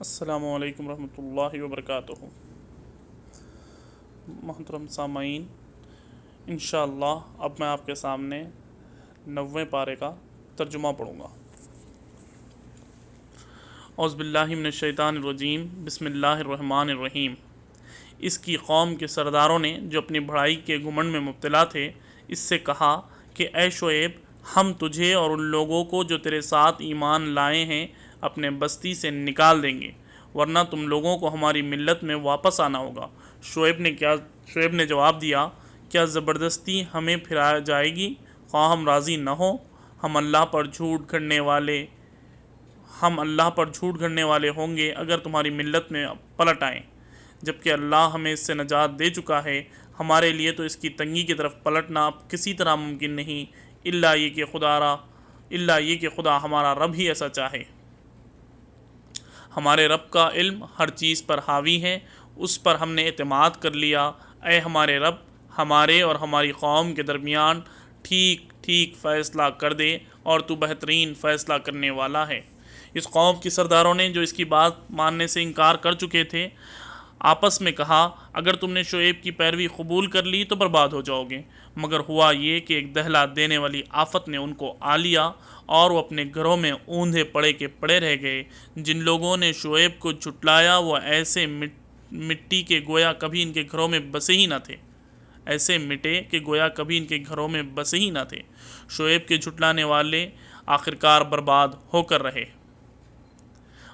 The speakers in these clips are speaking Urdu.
السلام علیکم ورحمۃ اللہ وبرکاتہ۔ محترم سامعین، انشاءاللہ اب میں آپ کے سامنے 90ویں پارے کا ترجمہ پڑھوں گا۔ اعوذ باللہ من الشیطان الرجیم، بسم اللہ الرحمن الرحیم۔ اس کی قوم کے سرداروں نے جو اپنی بڑائی کے گھمنڈ میں مبتلا تھے اس سے کہا کہ اے شعیب، ہم تجھے اور ان لوگوں کو جو تیرے ساتھ ایمان لائے ہیں اپنے بستی سے نکال دیں گے، ورنہ تم لوگوں کو ہماری ملت میں واپس آنا ہوگا۔ شعیب نے جواب دیا، کیا زبردستی ہمیں پھرایا جائے گی؟ خواہ ہم راضی نہ ہوں، ہم اللہ پر جھوٹ گھڑنے والے ہوں گے اگر تمہاری ملت میں پلٹ آئیں، جبکہ اللہ ہمیں اس سے نجات دے چکا ہے۔ ہمارے لیے تو اس کی تنگی کی طرف پلٹنا اب کسی طرح ممکن نہیں، الا یہ کہ خدا ہمارا رب ہی ایسا چاہے۔ ہمارے رب کا علم ہر چیز پر حاوی ہے، اس پر ہم نے اعتماد کر لیا۔ اے ہمارے رب، ہمارے اور ہماری قوم کے درمیان ٹھیک ٹھیک فیصلہ کر دے، اور تو بہترین فیصلہ کرنے والا ہے۔ اس قوم کے سرداروں نے جو اس کی بات ماننے سے انکار کر چکے تھے آپس میں کہا، اگر تم نے شعیب کی پیروی قبول کر لی تو برباد ہو جاؤ گے۔ مگر ہوا یہ کہ ایک دہلا دینے والی آفت نے ان کو آ لیا اور وہ اپنے گھروں میں اوندھے پڑے کے پڑے رہ گئے۔ جن لوگوں نے شعیب کو جھٹلایا وہ ایسے مٹی کے گویا کبھی ان کے گھروں میں بسے ہی نہ تھے۔ شعیب کے جھٹلانے والے آخرکار برباد ہو کر رہے۔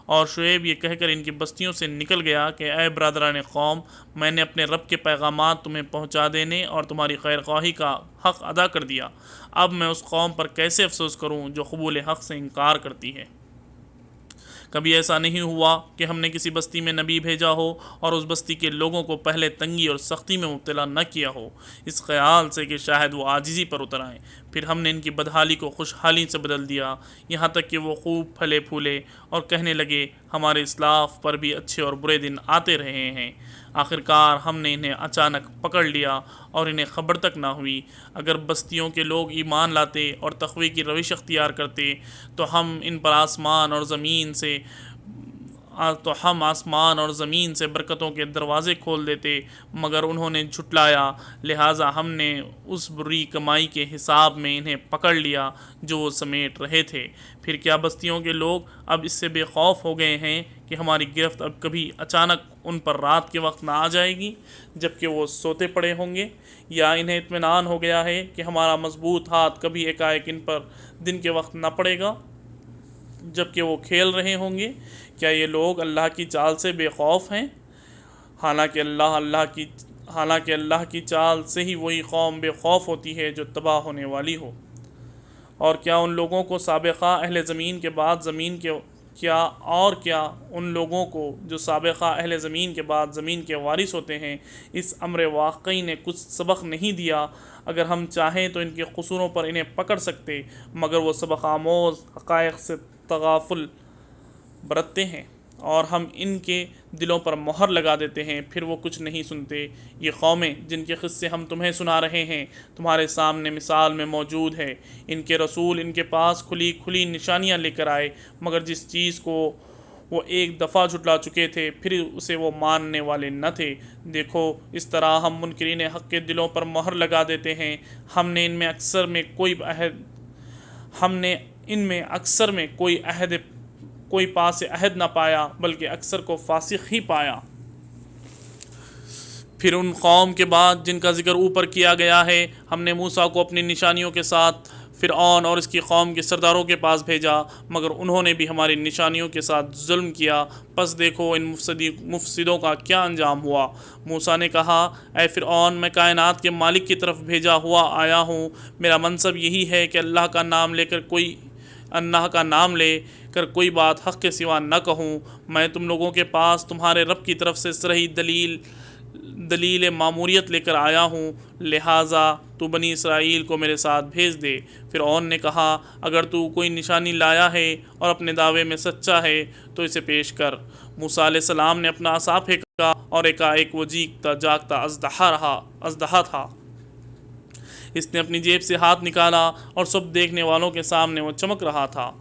اور شعیب یہ کہہ کر ان کی بستیوں سے نکل گیا کہ اے برادران قوم، میں نے اپنے رب کے پیغامات تمہیں پہنچا دینے اور تمہاری خیر خواہی کا حق ادا کر دیا۔ اب میں اس قوم پر کیسے افسوس کروں جو قبول حق سے انکار کرتی ہے۔ کبھی ایسا نہیں ہوا کہ ہم نے کسی بستی میں نبی بھیجا ہو اور اس بستی کے لوگوں کو پہلے تنگی اور سختی میں مبتلا نہ کیا ہو، اس خیال سے کہ شاید وہ عاجزی پر اتر آئیں۔ پھر ہم نے ان کی بدحالی کو خوشحالی سے بدل دیا، یہاں تک کہ وہ خوب پھلے پھولے اور کہنے لگے، ہمارے اسلاف پر بھی اچھے اور برے دن آتے رہے ہیں۔ آخرکار ہم نے انہیں اچانک پکڑ لیا اور انہیں خبر تک نہ ہوئی۔ اگر بستیوں کے لوگ ایمان لاتے اور تقوی کی روش اختیار کرتے تو ہم آسمان اور زمین سے برکتوں کے دروازے کھول دیتے، مگر انہوں نے جھٹلایا، لہٰذا ہم نے اس بری کمائی کے حساب میں انہیں پکڑ لیا جو وہ سمیٹ رہے تھے۔ پھر کیا بستیوں کے لوگ اب اس سے بے خوف ہو گئے ہیں کہ ہماری گرفت اب کبھی اچانک ان پر رات کے وقت نہ آ جائے گی جبکہ وہ سوتے پڑے ہوں گے؟ یا انہیں اطمینان ہو گیا ہے کہ ہمارا مضبوط ہاتھ کبھی ایک ان پر دن کے وقت نہ پڑے گا جبکہ وہ کھیل رہے ہوں گے؟ کیا یہ لوگ اللہ کی چال سے بے خوف ہیں؟ حالانکہ اللہ کی چال سے ہی وہی قوم بے خوف ہوتی ہے جو تباہ ہونے والی ہو۔ اور کیا ان لوگوں کو سابقہ اہل زمین کے بعد زمین کے زمین کے وارث ہوتے ہیں، اس امر واقعی نے کچھ سبق نہیں دیا؟ اگر ہم چاہیں تو ان کے قصوروں پر انہیں پکڑ سکتے، مگر وہ سبق آموز حقائق سے تغافل برتتے ہیں اور ہم ان کے دلوں پر مہر لگا دیتے ہیں، پھر وہ کچھ نہیں سنتے۔ یہ قومیں جن کے قصے ہم تمہیں سنا رہے ہیں تمہارے سامنے مثال میں موجود ہے۔ ان کے رسول ان کے پاس کھلی کھلی نشانیاں لے کر آئے، مگر جس چیز کو وہ ایک دفعہ جھٹلا چکے تھے پھر اسے وہ ماننے والے نہ تھے۔ دیکھو، اس طرح ہم منکرین حق کے دلوں پر مہر لگا دیتے ہیں۔ ہم نے ان میں اکثر میں کوئی پاس عہد نہ پایا، بلکہ اکثر کو فاسق ہی پایا۔ پھر ان قوم کے بعد جن کا ذکر اوپر کیا گیا ہے، ہم نے موسیٰ کو اپنی نشانیوں کے ساتھ فرعون اور اس کی قوم کے سرداروں کے پاس بھیجا، مگر انہوں نے بھی ہماری نشانیوں کے ساتھ ظلم کیا۔ پس دیکھو ان مفسدوں کا کیا انجام ہوا۔ موسیٰ نے کہا، اے فرعون، میں کائنات کے مالک کی طرف بھیجا ہوا آیا ہوں، میرا منصب یہی ہے کہ اللہ کا نام لے کر کوئی بات حق کے سوا نہ کہوں۔ میں تم لوگوں کے پاس تمہارے رب کی طرف سے صریح دلیل ماموریت لے کر آیا ہوں، لہٰذا تو بنی اسرائیل کو میرے ساتھ بھیج دے۔ فرعون نے کہا، اگر تو کوئی نشانی لایا ہے اور اپنے دعوے میں سچا ہے تو اسے پیش کر۔ موسیٰ علیہ السلام نے اپنا عصا پھینکا اور ایک وہ جیگتا جاگتا اژدہا تھا۔ اس نے اپنی جیب سے ہاتھ نکالا اور سب دیکھنے والوں کے سامنے وہ چمک رہا تھا۔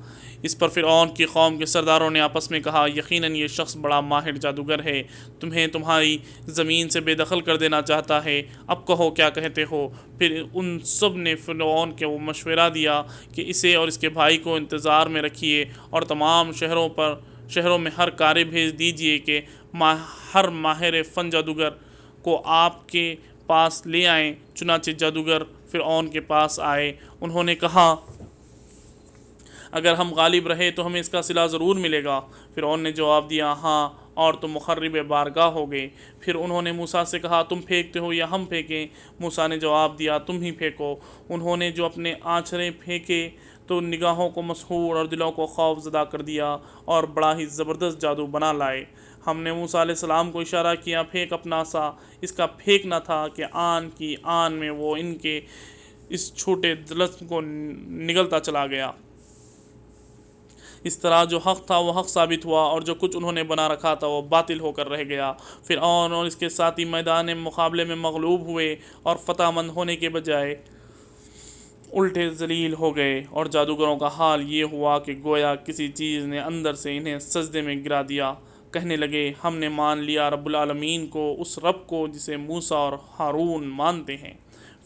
اس پر فرعون کی قوم کے سرداروں نے آپس میں کہا یقیناً یہ شخص بڑا ماہر جادوگر ہے، تمہیں تمہاری زمین سے بے دخل کر دینا چاہتا ہے، اب کہو کیا کہتے ہو۔ پھر ان سب نے فرعون کو وہ مشورہ دیا کہ اسے اور اس کے بھائی کو انتظار میں رکھیے اور تمام شہروں میں ہر کارے بھیج دیجیے کہ ہر ماہر فن جادوگر کو آپ کے پاس لے آئیں۔ چنانچہ جادوگر فرعون کے پاس آئے، انہوں نے کہا اگر ہم غالب رہے تو ہمیں اس کا صلہ ضرور ملے گا۔ فرعون نے جواب دیا ہاں، اور تم مخرب بارگاہ ہوگے۔ پھر انہوں نے موسیٰ سے کہا تم پھینکتے ہو یا ہم پھینکیں؟ موسیٰ نے جواب دیا تم ہی پھینکو۔ انہوں نے جو اپنے آنچرے پھینکے تو نگاہوں کو مسحور اور دلوں کو خوف زدہ کر دیا اور بڑا ہی زبردست جادو بنا لائے۔ ہم نے موسیٰ علیہ السلام کو اشارہ کیا پھینک اپنا عصا۔ اس کا پھینکنا تھا کہ آن کی آن میں وہ ان کے اس چھوٹے طلسم کو نگلتا چلا گیا۔ اس طرح جو حق تھا وہ حق ثابت ہوا اور جو کچھ انہوں نے بنا رکھا تھا وہ باطل ہو کر رہ گیا۔ فرعون اور اس کے ساتھی میدان مقابلے میں مغلوب ہوئے اور فتح مند ہونے کے بجائے الٹے ذلیل ہو گئے، اور جادوگروں کا حال یہ ہوا کہ گویا کسی چیز نے اندر سے انہیں سجدے میں گرا دیا۔ کہنے لگے ہم نے مان لیا رب العالمین کو، اس رب کو جسے موسیٰ اور ہارون مانتے ہیں۔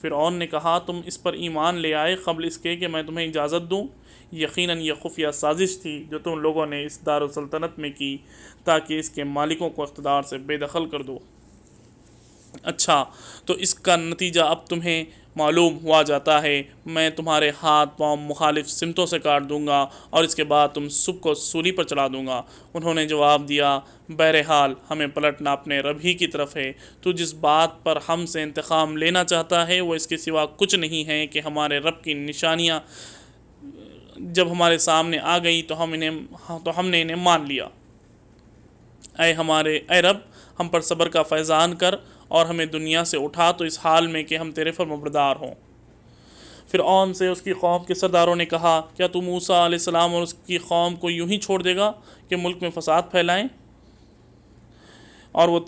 فرعون نے کہا تم اس پر ایمان لے آئے قبل اس کے کہ میں تمہیں اجازت دوں؟ یقیناً یہ خفیہ سازش تھی جو تم لوگوں نے اس دارالسلطنت میں کی تاکہ اس کے مالکوں کو اقتدار سے بے دخل کر دو۔ اچھا تو اس کا نتیجہ اب تمہیں معلوم ہوا جاتا ہے، میں تمہارے ہاتھ پاؤں مخالف سمتوں سے کاٹ دوں گا اور اس کے بعد تم سب کو سولی پر چڑھا دوں گا۔ انہوں نے جواب دیا بہرحال ہمیں پلٹنا اپنے رب ہی کی طرف ہے، تو جس بات پر ہم سے انتقام لینا چاہتا ہے وہ اس کے سوا کچھ نہیں ہے کہ ہمارے رب کی نشانیاں جب ہمارے سامنے آ گئی تو ہم نے انہیں مان لیا۔ اے رب ہم پر صبر کا فیضان کر اور ہمیں دنیا سے اٹھا تو اس حال میں کہ ہم تیرے فرمانبردار ہوں۔ فرعون سے اس کی قوم کے سرداروں نے کہا کیا تو موسیٰ علیہ السلام اور اس کی قوم کو یوں ہی چھوڑ دے گا کہ ملک میں فساد پھیلائیں اور وہ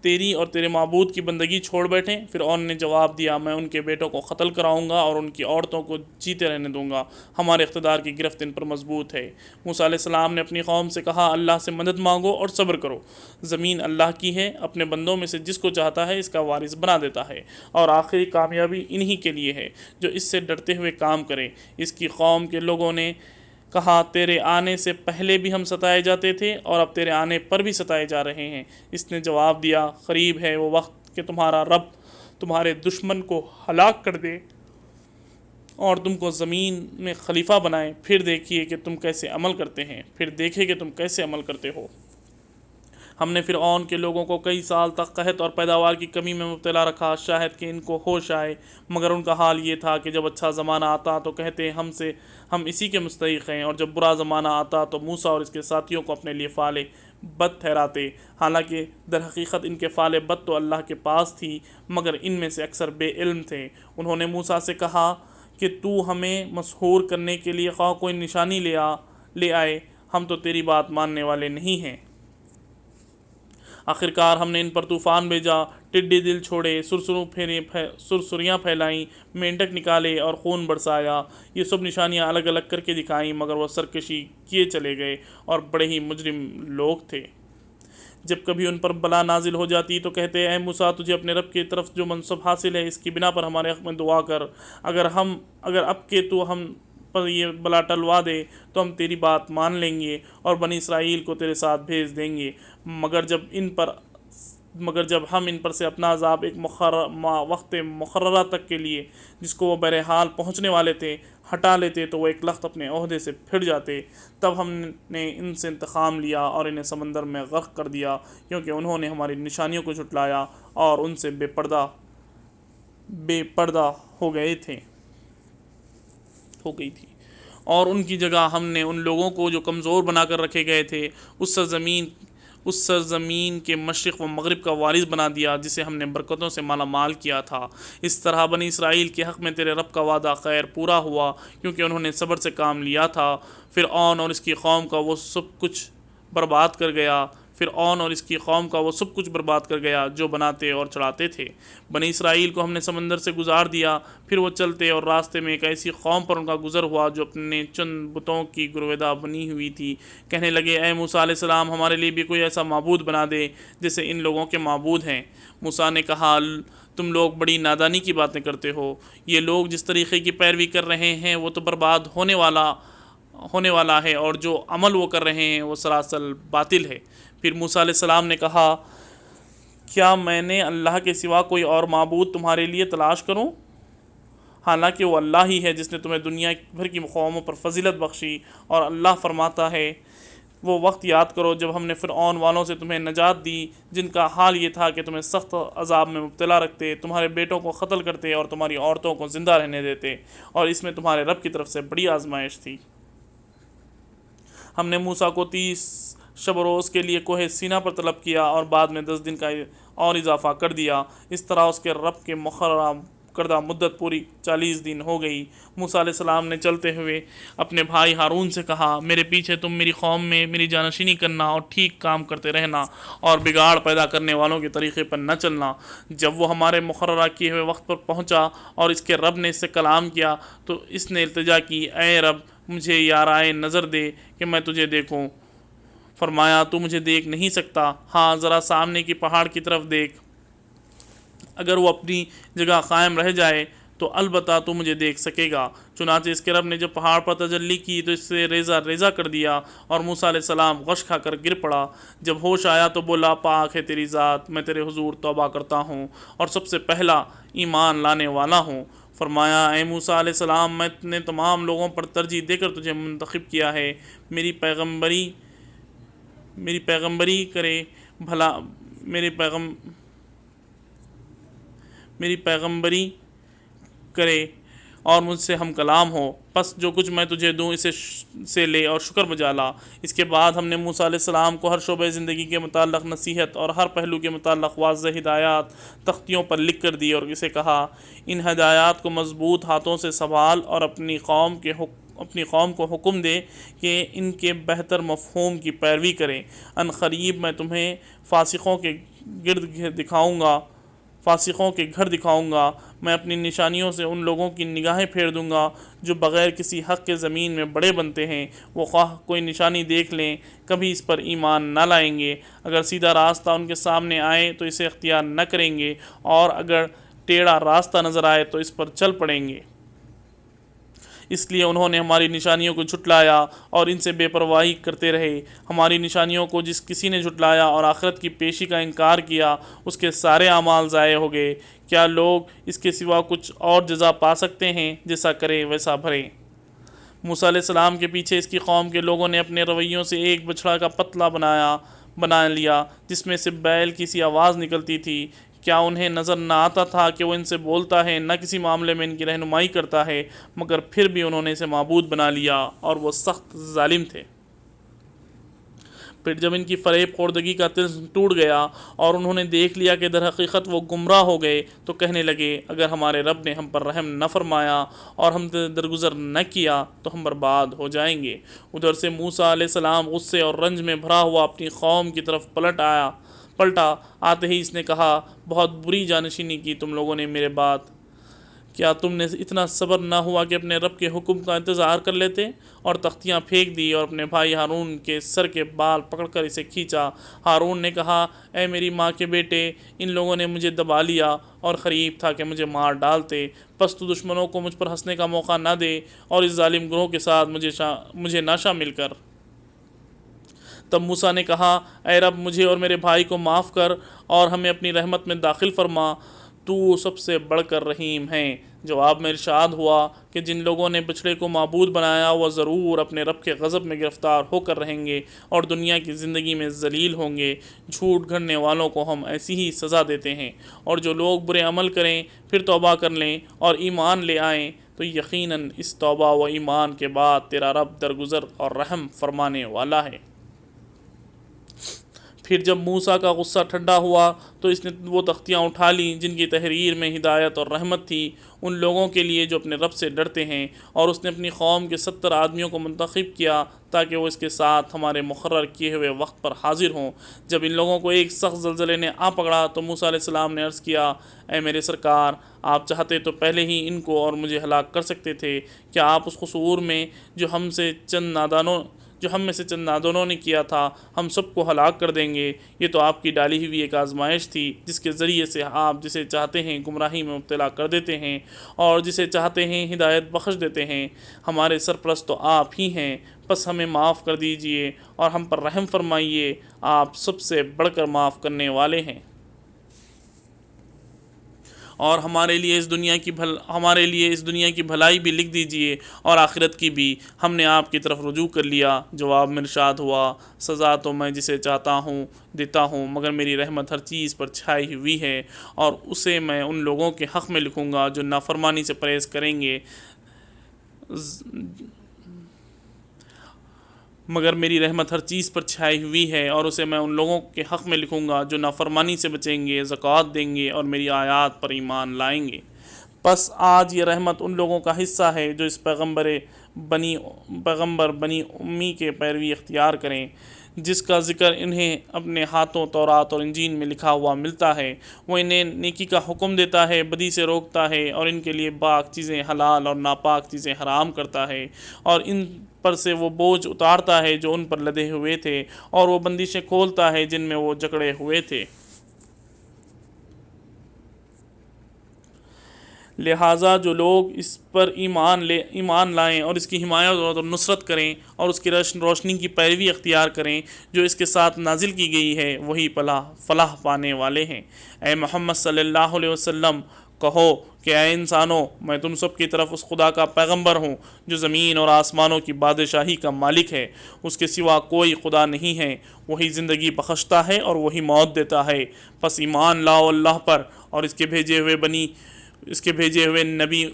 تیری اور تیرے معبود کی بندگی چھوڑ بیٹھیں؟ فرعون نے جواب دیا میں ان کے بیٹوں کو قتل کراؤں گا اور ان کی عورتوں کو جیتے رہنے دوں گا، ہمارے اقتدار کی گرفت ان پر مضبوط ہے۔ موسیٰ علیہ السلام نے اپنی قوم سے کہا اللہ سے مدد مانگو اور صبر کرو، زمین اللہ کی ہے، اپنے بندوں میں سے جس کو چاہتا ہے اس کا وارث بنا دیتا ہے، اور آخری کامیابی انہی کے لیے ہے جو اس سے ڈرتے ہوئے کام کرے۔ اس کی قوم کے لوگوں نے کہا تیرے آنے سے پہلے بھی ہم ستائے جاتے تھے اور اب تیرے آنے پر بھی ستائے جا رہے ہیں۔ اس نے جواب دیا قریب ہے وہ وقت کہ تمہارا رب تمہارے دشمن کو ہلاک کر دے اور تم کو زمین میں خلیفہ بنائے، پھر دیکھیے کہ تم کیسے عمل کرتے ہیں، پھر دیکھے کہ تم کیسے عمل کرتے ہو۔ ہم نے فرعون کے لوگوں کو کئی سال تک قحط اور پیداوار کی کمی میں مبتلا رکھا، شاید کہ ان کو ہوش آئے، مگر ان کا حال یہ تھا کہ جب اچھا زمانہ آتا تو کہتے ہم اسی کے مستحق ہیں، اور جب برا زمانہ آتا تو موسیٰ اور اس کے ساتھیوں کو اپنے لیے فعل بد ٹھہراتے، حالانکہ در حقیقت ان کے فعل بد تو اللہ کے پاس تھی، مگر ان میں سے اکثر بے علم تھے۔ انہوں نے موسیٰ سے کہا کہ تو ہمیں مسحور کرنے کے لیے خواہ کوئی نشانی لے آئے، ہم تو تیری بات ماننے والے نہیں ہیں۔ آخرکار ہم نے ان پر طوفان بھیجا، ٹڈی دل چھوڑے، سرسریاں پھیلائیں، مینڈک نکالے اور خون برسایا، یہ سب نشانیاں الگ الگ کر کے دکھائیں، مگر وہ سرکشی کیے چلے گئے اور بڑے ہی مجرم لوگ تھے۔ جب کبھی ان پر بلا نازل ہو جاتی تو کہتے اے موسیٰ تجھے اپنے رب کی طرف جو منصب حاصل ہے اس کی بنا پر ہمارے حق میں دعا کر، اگر اب کہ تو ہم پر یہ بلا ٹلوا دے تو ہم تیری بات مان لیں گے اور بنی اسرائیل کو تیرے ساتھ بھیج دیں گے، مگر جب ہم ان پر سے اپنا عذاب ایک وقت مقررہ تک کے لیے جس کو وہ بہرحال پہنچنے والے تھے ہٹا لیتے تو وہ ایک لخت اپنے عہدے سے پھر جاتے، تب ہم نے ان سے انتقام لیا اور انہیں سمندر میں غرق کر دیا، کیونکہ انہوں نے ہماری نشانیوں کو جھٹلایا اور ان سے بے پردہ ہو گئی تھی، اور ان کی جگہ ہم نے ان لوگوں کو جو کمزور بنا کر رکھے گئے تھے اس سرزمین کے مشرق و مغرب کا وارث بنا دیا جسے ہم نے برکتوں سے مالا مال کیا تھا۔ اس طرح بنی اسرائیل کے حق میں تیرے رب کا وعدہ خیر پورا ہوا، کیونکہ انہوں نے صبر سے کام لیا تھا۔ فرعون اور اس کی قوم کا وہ سب کچھ برباد کر گیا، فرعون اور اس کی قوم کا وہ سب کچھ برباد کر گیا جو بناتے اور چڑھاتے تھے۔ بنی اسرائیل کو ہم نے سمندر سے گزار دیا، پھر وہ چلتے اور راستے میں ایک ایسی قوم پر ان کا گزر ہوا جو اپنے چند بتوں کی گرویدہ بنی ہوئی تھی۔ کہنے لگے اے موسیٰ علیہ السلام ہمارے لیے بھی کوئی ایسا معبود بنا دے جیسے ان لوگوں کے معبود ہیں۔ موسیٰ نے کہا تم لوگ بڑی نادانی کی باتیں کرتے ہو، یہ لوگ جس طریقے کی پیروی کر رہے ہیں وہ تو برباد ہونے والا ہے، اور جو عمل وہ کر رہے ہیں وہ سراسر باطل ہے۔ پھر موسیٰ علیہ السلام نے کہا کیا میں نے اللہ کے سوا کوئی اور معبود تمہارے لیے تلاش کروں؟ حالانکہ وہ اللہ ہی ہے جس نے تمہیں دنیا بھر کی قوموں پر فضیلت بخشی، اور اللہ فرماتا ہے وہ وقت یاد کرو جب ہم نے فرعون والوں سے تمہیں نجات دی جن کا حال یہ تھا کہ تمہیں سخت عذاب میں مبتلا رکھتے، تمہارے بیٹوں کو قتل کرتے اور تمہاری عورتوں کو زندہ رہنے دیتے، اور اس میں تمہارے رب کی طرف سے بڑی آزمائش تھی۔ ہم نے موسیٰ کو 30 شب و روز کے لیے کوہ سینا پر طلب کیا اور بعد میں 10 دن کا اور اضافہ کر دیا۔ اس طرح اس کے رب کے مقررہ کردہ مدت پوری 40 دن ہو گئی۔ موسیٰ علیہ السلام نے چلتے ہوئے اپنے بھائی ہارون سے کہا میرے پیچھے تم میری قوم میں میری جانشینی کرنا اور ٹھیک کام کرتے رہنا، اور بگاڑ پیدا کرنے والوں کے طریقے پر نہ چلنا۔ جب وہ ہمارے مقررہ کیے ہوئے وقت پر پہنچا اور اس کے رب نے اس سے کلام کیا تو اس نے التجا کی اے رب مجھے یارائے نظر دے کہ میں تجھے دیکھوں۔ فرمایا تو مجھے دیکھ نہیں سکتا، ہاں ذرا سامنے کی پہاڑ کی طرف دیکھ، اگر وہ اپنی جگہ قائم رہ جائے تو البتہ تو مجھے دیکھ سکے گا۔ چنانچہ اس کے رب نے جب پہاڑ پر تجلی کی تو اس سے ریزہ ریزہ کر دیا، اور موسیٰ علیہ السلام غش کھا کر گر پڑا۔ جب ہوش آیا تو بولا پاک ہے تیری ذات، میں تیرے حضور توبہ کرتا ہوں اور سب سے پہلا ایمان لانے والا ہوں۔ فرمایا اے موسیٰ علیہ السلام میں نے تمام لوگوں پر ترجیح دے کر تجھے منتخب کیا ہے، میری پیغمبری کرے بھلا میری پیغمبری کرے اور مجھ سے ہم کلام ہو، پس جو کچھ میں تجھے دوں اسے سے لے اور شکر بجا لا۔ اس کے بعد ہم نے موسیٰ علیہ السلام کو ہر شعبہ زندگی کے متعلق نصیحت اور ہر پہلو کے متعلق واضح ہدایات تختیوں پر لکھ کر دی، اور اسے کہا ان ہدایات کو مضبوط ہاتھوں سے سنبھال اور اپنی قوم کو حکم دے کہ ان کے بہتر مفہوم کی پیروی کریں۔ ان قریب میں تمہیں فاسقوں کے گھر دکھاؤں گا، میں اپنی نشانیوں سے ان لوگوں کی نگاہیں پھیر دوں گا جو بغیر کسی حق کے زمین میں بڑے بنتے ہیں۔ وہ خواہ کوئی نشانی دیکھ لیں کبھی اس پر ایمان نہ لائیں گے، اگر سیدھا راستہ ان کے سامنے آئے تو اسے اختیار نہ کریں گے، اور اگر ٹیڑھا راستہ نظر آئے تو اس پر چل پڑیں گے۔ اس لیے انہوں نے ہماری نشانیوں کو جھٹلایا اور ان سے بے پرواہی کرتے رہے۔ ہماری نشانیوں کو جس کسی نے جھٹلایا اور آخرت کی پیشی کا انکار کیا اس کے سارے اعمال ضائع ہو گئے۔ کیا لوگ اس کے سوا کچھ اور جزا پا سکتے ہیں؟ جیسا کرے ویسا بھرے۔ موسیٰ علیہ السلام کے پیچھے اس کی قوم کے لوگوں نے اپنے رویوں سے ایک بچھڑا کا پتلا بنا لیا جس میں سے بیل کی سی آواز نکلتی تھی۔ کیا انہیں نظر نہ آتا تھا کہ وہ ان سے بولتا ہے، نہ کسی معاملے میں ان کی رہنمائی کرتا ہے؟ مگر پھر بھی انہوں نے اسے معبود بنا لیا، اور وہ سخت ظالم تھے۔ پھر جب ان کی فریب خوردگی کا طلسم ٹوٹ گیا اور انہوں نے دیکھ لیا کہ در حقیقت وہ گمراہ ہو گئے تو کہنے لگے اگر ہمارے رب نے ہم پر رحم نہ فرمایا اور ہم درگزر نہ کیا تو ہم برباد ہو جائیں گے۔ ادھر سے موسیٰ علیہ السلام غصے اور رنج میں بھرا ہوا اپنی قوم کی طرف پلٹا آتے ہی اس نے کہا بہت بری جانشینی کی تم لوگوں نے میرے بعد، کیا تم نے اتنا صبر نہ ہوا کہ اپنے رب کے حکم کا انتظار کر لیتے؟ اور تختیاں پھینک دی اور اپنے بھائی ہارون کے سر کے بال پکڑ کر اسے کھینچا۔ ہارون نے کہا اے میری ماں کے بیٹے، ان لوگوں نے مجھے دبا لیا اور قریب تھا کہ مجھے مار ڈالتے، پس تو دشمنوں کو مجھ پر ہنسنے کا موقع نہ دے اور اس ظالم گروہ کے ساتھ مجھے نہ شامل کر۔ تب موسیٰ نے کہا اے رب مجھے اور میرے بھائی کو معاف کر اور ہمیں اپنی رحمت میں داخل فرما، تو سب سے بڑھ کر رحیم ہیں۔ جواب میں ارشاد ہوا کہ جن لوگوں نے بچڑے کو معبود بنایا وہ ضرور اپنے رب کے غضب میں گرفتار ہو کر رہیں گے اور دنیا کی زندگی میں ذلیل ہوں گے۔ جھوٹ گھڑنے والوں کو ہم ایسی ہی سزا دیتے ہیں، اور جو لوگ برے عمل کریں پھر توبہ کر لیں اور ایمان لے آئیں تو یقیناً اس توبہ و ایمان کے بعد تیرا رب درگزر اور رحم فرمانے والا ہے۔ پھر جب موسیٰ کا غصہ ٹھنڈا ہوا تو اس نے وہ تختیاں اٹھا لیں جن کی تحریر میں ہدایت اور رحمت تھی ان لوگوں کے لیے جو اپنے رب سے ڈرتے ہیں، اور اس نے اپنی قوم کے 70 آدمیوں کو منتخب کیا تاکہ وہ اس کے ساتھ ہمارے مقرر کیے ہوئے وقت پر حاضر ہوں۔ جب ان لوگوں کو ایک سخت زلزلے نے آ پکڑا تو موسیٰ علیہ السلام نے عرض کیا، اے میرے سرکار، آپ چاہتے تو پہلے ہی ان کو اور مجھے ہلاک کر سکتے تھے، کیا آپ اس قصور میں جو ہم میں سے چند نادانوں نے کیا تھا ہم سب کو ہلاک کر دیں گے؟ یہ تو آپ کی ڈالی ہوئی ایک آزمائش تھی جس کے ذریعے سے آپ جسے چاہتے ہیں گمراہی میں مبتلا کر دیتے ہیں اور جسے چاہتے ہیں ہدایت بخش دیتے ہیں۔ ہمارے سرپرست تو آپ ہی ہیں، بس ہمیں معاف کر دیجئے اور ہم پر رحم فرمائیے، آپ سب سے بڑھ کر معاف کرنے والے ہیں۔ اور ہمارے لیے اس دنیا کی بھلائی بھی لکھ دیجئے اور آخرت کی بھی، ہم نے آپ کی طرف رجوع کر لیا۔ جواب میں ارشاد ہوا، سزا تو میں جسے چاہتا ہوں دیتا ہوں، مگر میری رحمت ہر چیز پر چھائی ہوئی ہے، اور اسے میں ان لوگوں کے حق میں لکھوں گا جو نافرمانی سے پرہیز کریں گے، مگر میری رحمت ہر چیز پر چھائی ہوئی ہے، اور اسے میں ان لوگوں کے حق میں لکھوں گا جو نافرمانی سے بچیں گے، زکوٰۃ دیں گے اور میری آیات پر ایمان لائیں گے۔ پس آج یہ رحمت ان لوگوں کا حصہ ہے جو اس پیغمبر بنی امی کے پیروی اختیار کریں، جس کا ذکر انہیں اپنے ہاتھوں تورات اور انجیل میں لکھا ہوا ملتا ہے۔ وہ انہیں نیکی کا حکم دیتا ہے، بدی سے روکتا ہے، اور ان کے لیے پاک چیزیں حلال اور ناپاک چیزیں حرام کرتا ہے، اور ان پر سے وہ بوجھ اتارتا ہے جو ان پر لدے ہوئے تھے، اور وہ بندشیں کھولتا ہے جن میں وہ جکڑے ہوئے تھے۔ لہٰذا جو لوگ اس پر ایمان لائیں اور اس کی حمایت اور نصرت کریں اور اس کی روشنی کی پیروی اختیار کریں جو اس کے ساتھ نازل کی گئی ہے، وہی فلاح پانے والے ہیں۔ اے محمد صلی اللہ علیہ وسلم، کہو کہ اے انسانوں، میں تم سب کی طرف اس خدا کا پیغمبر ہوں جو زمین اور آسمانوں کی بادشاہی کا مالک ہے، اس کے سوا کوئی خدا نہیں ہے، وہی زندگی بخشتا ہے اور وہی موت دیتا ہے، پس ایمان لاؤ اللہ پر اور اس کے بھیجے ہوئے نبی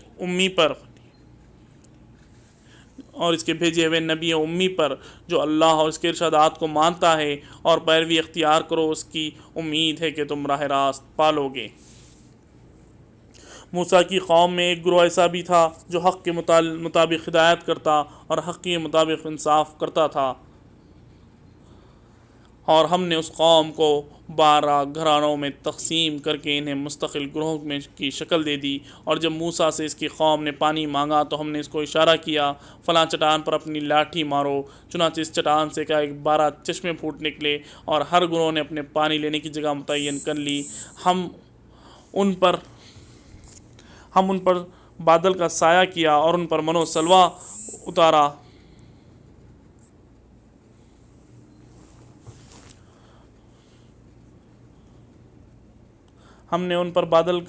امی پر جو اللہ اور اس کے ارشادات کو مانتا ہے، اور پیروی اختیار کرو، اس کی امید ہے کہ تم راہ راست پالو گے۔ موسیٰ کی قوم میں ایک گروہ ایسا بھی تھا جو حق کے مطابق ہدایت کرتا اور حق کے مطابق انصاف کرتا تھا، اور ہم نے اس قوم کو 12 گھرانوں میں تقسیم کر کے انہیں مستقل گروہ میں کی شکل دے دی۔ اور جب موسیٰ سے اس کی قوم نے پانی مانگا تو ہم نے اس کو اشارہ کیا، فلاں چٹان پر اپنی لاٹھی مارو، چنانچہ اس چٹان سے 12 چشمے پھوٹ نکلے، اور ہر گروہ نے اپنے پانی لینے کی جگہ متعین کر لی۔ ہم ان پر بادل کا سایہ کیا اور ان پر من و سلوہ اتارا۔ ہم نے ان پر بادل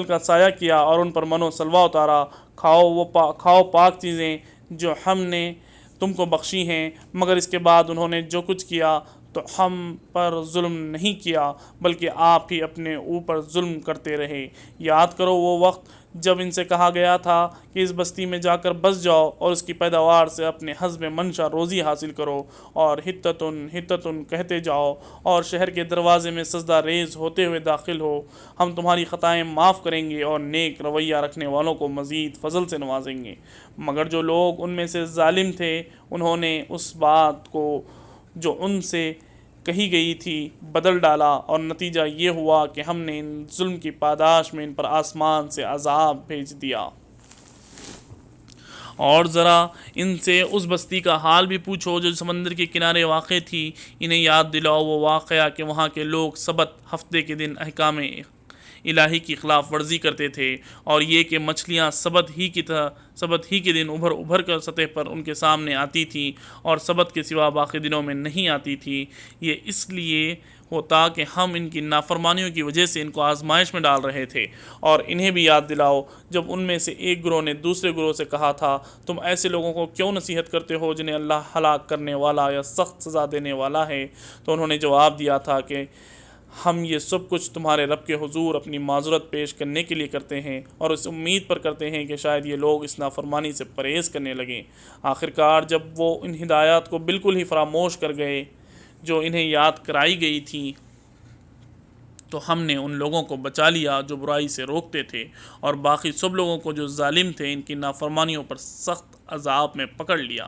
کا سایہ کیا اور ان پر من و سلوہ اتارا۔ کھاؤ پاک چیزیں جو ہم نے تم کو بخشی ہیں، مگر اس کے بعد انہوں نے جو کچھ کیا تو ہم پر ظلم نہیں کیا بلکہ آپ ہی اپنے اوپر ظلم کرتے رہے۔ یاد کرو وہ وقت جب ان سے کہا گیا تھا کہ اس بستی میں جا کر بس جاؤ اور اس کی پیداوار سے اپنے حسب منشا روزی حاصل کرو، اور حتتن کہتے جاؤ، اور شہر کے دروازے میں سجدہ ریز ہوتے ہوئے داخل ہو، ہم تمہاری خطائیں معاف کریں گے اور نیک رویہ رکھنے والوں کو مزید فضل سے نوازیں گے۔ مگر جو لوگ ان میں سے ظالم تھے، انہوں نے اس بات کو جو ان سے کہی گئی تھی بدل ڈالا، اور نتیجہ یہ ہوا کہ ہم نے ان ظلم کی پاداش میں ان پر آسمان سے عذاب بھیج دیا۔ اور ذرا ان سے اس بستی کا حال بھی پوچھو جو سمندر کے کنارے واقع تھی، انہیں یاد دلاؤ وہ واقعہ کہ وہاں کے لوگ سبت ہفتے کے دن احکام الہی کی خلاف ورزی کرتے تھے، اور یہ کہ مچھلیاں سبت ہی کے دن ابھر کر سطح پر ان کے سامنے آتی تھیں اور سبت کے سوا باقی دنوں میں نہیں آتی تھی۔ یہ اس لیے ہوتا کہ ہم ان کی نافرمانیوں کی وجہ سے ان کو آزمائش میں ڈال رہے تھے۔ اور انہیں بھی یاد دلاؤ جب ان میں سے ایک گروہ نے دوسرے گروہ سے کہا تھا، تم ایسے لوگوں کو کیوں نصیحت کرتے ہو جنہیں اللہ ہلاک کرنے والا یا سخت سزا دینے والا ہے؟ تو انہوں نے جواب دیا تھا کہ ہم یہ سب کچھ تمہارے رب کے حضور اپنی معذرت پیش کرنے کے لیے کرتے ہیں، اور اس امید پر کرتے ہیں کہ شاید یہ لوگ اس نافرمانی سے پرہیز کرنے لگیں۔ آخرکار جب وہ ان ہدایات کو بالکل ہی فراموش کر گئے جو انہیں یاد کرائی گئی تھیں، تو ہم نے ان لوگوں کو بچا لیا جو برائی سے روکتے تھے، اور باقی سب لوگوں کو جو ظالم تھے ان کی نافرمانیوں پر سخت عذاب میں پکڑ لیا۔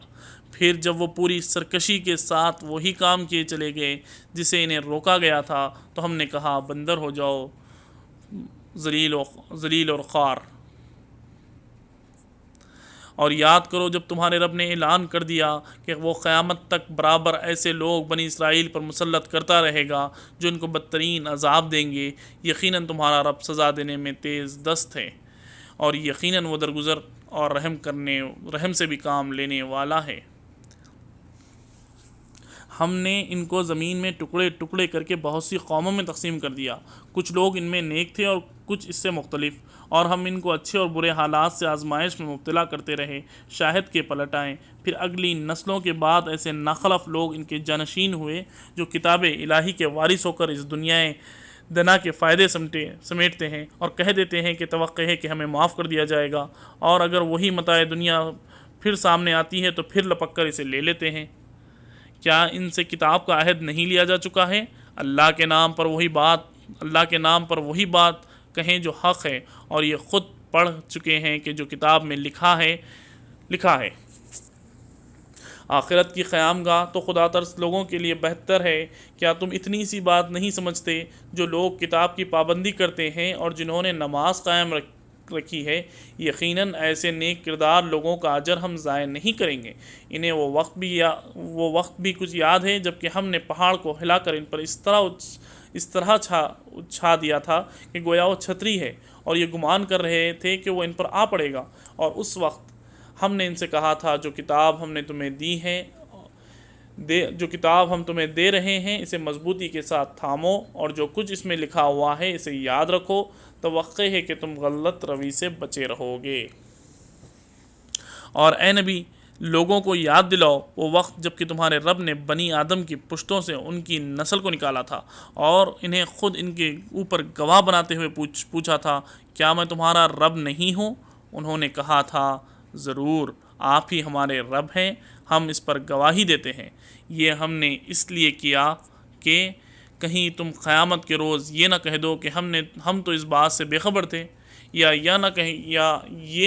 پھر جب وہ پوری سرکشی کے ساتھ وہی کام کیے چلے گئے جسے انہیں روکا گیا تھا، تو ہم نے کہا بندر ہو جاؤ ذلیل اور خوار۔ اور یاد کرو جب تمہارے رب نے اعلان کر دیا کہ وہ قیامت تک برابر ایسے لوگ بنی اسرائیل پر مسلط کرتا رہے گا جو ان کو بدترین عذاب دیں گے۔ یقیناً تمہارا رب سزا دینے میں تیز دست ہے، اور یقیناً وہ درگزر اور رحم سے بھی کام لینے والا ہے۔ ہم نے ان کو زمین میں ٹکڑے ٹکڑے کر کے بہت سی قوموں میں تقسیم کر دیا، کچھ لوگ ان میں نیک تھے اور کچھ اس سے مختلف، اور ہم ان کو اچھے اور برے حالات سے آزمائش میں مبتلا کرتے رہے، شاہد کے پلٹ آئیں۔ پھر اگلی نسلوں کے بعد ایسے ناخلف لوگ ان کے جانشین ہوئے جو کتاب الہی کے وارث ہو کر اس دنیا دنا کے فائدے سمیٹتے ہیں اور کہہ دیتے ہیں کہ توقع ہے کہ ہمیں معاف کر دیا جائے گا، اور اگر وہی متاع دنیا پھر سامنے آتی ہے تو پھر لپک کر اسے لے لیتے ہیں۔ کیا ان سے کتاب کا عہد نہیں لیا جا چکا ہے؟ اللہ کے نام پر وہی بات کہیں جو حق ہے، اور یہ خود پڑھ چکے ہیں کہ جو کتاب میں لکھا ہے۔ آخرت کی قیامگاہ تو خدا ترس لوگوں کے لیے بہتر ہے۔ کیا تم اتنی سی بات نہیں سمجھتے؟ جو لوگ کتاب کی پابندی کرتے ہیں اور جنہوں نے نماز قائم رکھی ہے، یقیناً ایسے نیک کردار لوگوں کا اجر ہم ضائع نہیں کریں گے۔ انہیں وہ وقت بھی کچھ یاد ہے جب کہ ہم نے پہاڑ کو ہلا کر ان پر اس طرح چھا دیا تھا کہ گویا وہ چھتری ہے، اور یہ گمان کر رہے تھے کہ وہ ان پر آ پڑے گا، اور اس وقت ہم نے ان سے کہا تھا جو کتاب ہم تمہیں دے رہے ہیں اسے مضبوطی کے ساتھ تھامو، اور جو کچھ اس میں لکھا ہوا ہے اسے یاد رکھو، توقع ہے کہ تم غلط روی سے بچے رہو گے۔ اور اے نبی، لوگوں کو یاد دلاؤ وہ وقت جب کہ تمہارے رب نے بنی آدم کی پشتوں سے ان کی نسل کو نکالا تھا، اور انہیں خود ان کے اوپر گواہ بناتے ہوئے پوچھا تھا، کیا میں تمہارا رب نہیں ہوں؟ انہوں نے کہا تھا، ضرور آپ ہی ہمارے رب ہیں، ہم اس پر گواہی دیتے ہیں۔ یہ ہم نے اس لیے کیا کہ کہیں تم قیامت کے روز یہ نہ کہہ دو کہ ہم تو اس بات سے بے خبر تھے، یا یہ